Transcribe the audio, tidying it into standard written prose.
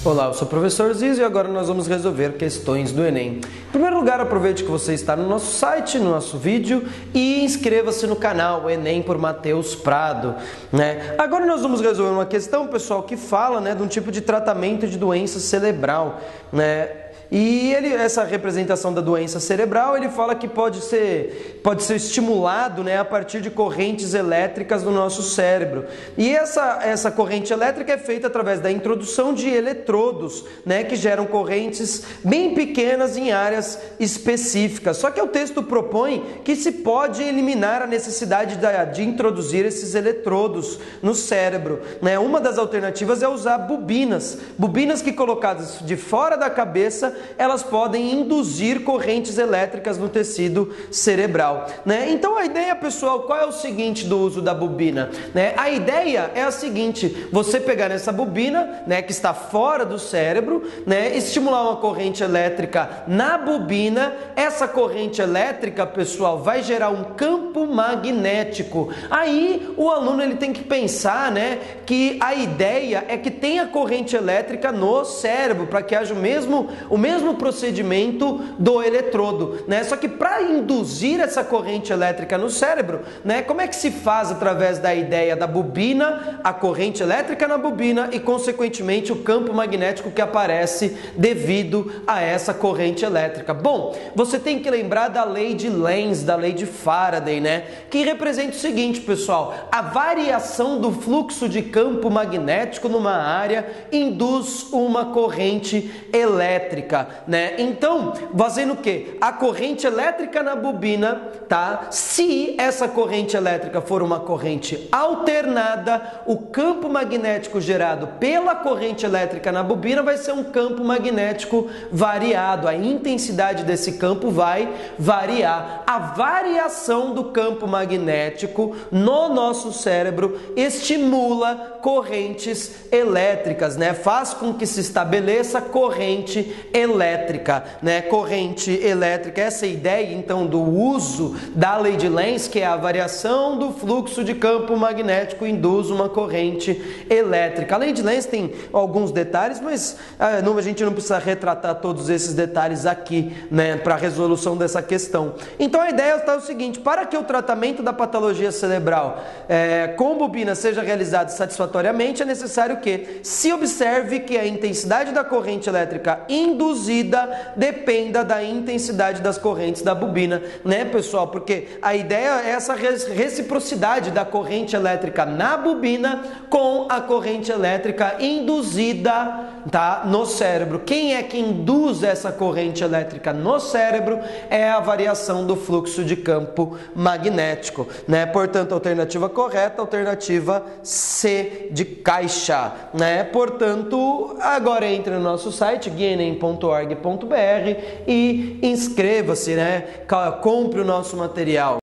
Olá, eu sou o professor Zizo e agora nós vamos resolver questões do Enem. Em primeiro lugar, aproveite que você está no nosso site, no nosso vídeo e inscreva-se no canal Enem por Matheus Prado, né? Agora nós vamos resolver uma questão, pessoal, que fala, né, de um tipo de tratamento de doença cerebral, né? E essa representação da doença cerebral, ele fala que pode ser estimulado, né, a partir de correntes elétricas no nosso cérebro. E essa corrente elétrica é feita através da introdução de eletrodos, né, que geram correntes bem pequenas em áreas específicas. Só que o texto propõe que se pode eliminar a necessidade de introduzir esses eletrodos no cérebro, né? Uma das alternativas é usar bobinas que colocadas de fora da cabeça, elas podem induzir correntes elétricas no tecido cerebral, né? Então a ideia, pessoal, qual é o seguinte do uso da bobina, né? A ideia é a seguinte: você pegar essa bobina, né, que está fora do cérebro, né, estimular uma corrente elétrica na bobina. Essa corrente elétrica, pessoal, vai gerar um campo magnético. Aí o aluno ele tem que pensar, né, que a ideia é que tenha corrente elétrica no cérebro para que haja o mesmo procedimento do eletrodo, né? Só que para induzir essa corrente elétrica no cérebro, né, como é que se faz através da ideia da bobina, a corrente elétrica na bobina e, consequentemente, o campo magnético que aparece devido a essa corrente elétrica? Bom, você tem que lembrar da lei de Lenz, da lei de Faraday, né, que representa o seguinte, pessoal: a variação do fluxo de campo magnético numa área induz uma corrente elétrica, né? Então, fazendo o quê? A corrente elétrica na bobina, tá? Se essa corrente elétrica for uma corrente alternada, o campo magnético gerado pela corrente elétrica na bobina vai ser um campo magnético variado. A intensidade desse campo vai variar. A variação do campo magnético no nosso cérebro estimula correntes elétricas, né? Faz com que se estabeleça corrente elétrica, né? Corrente elétrica, essa ideia então do uso da lei de Lenz, que é a variação do fluxo de campo magnético induz uma corrente elétrica. A lei de Lenz tem alguns detalhes, mas a gente não precisa retratar todos esses detalhes aqui, né, para a resolução dessa questão. Então a ideia está o seguinte: para que o tratamento da patologia cerebral com bobina seja realizado satisfatoriamente, é necessário que se observe que a intensidade da corrente elétrica induzida dependa da intensidade das correntes da bobina, né, pessoal? Porque a ideia é essa reciprocidade da corrente elétrica na bobina com a corrente elétrica induzida, tá, no cérebro. Quem é que induz essa corrente elétrica no cérebro? É a variação do fluxo de campo magnético, né? Portanto, a alternativa correta, alternativa C de caixa, né? Portanto, agora entre no nosso site guienem.org.br e inscreva-se, né? Compre o nosso material.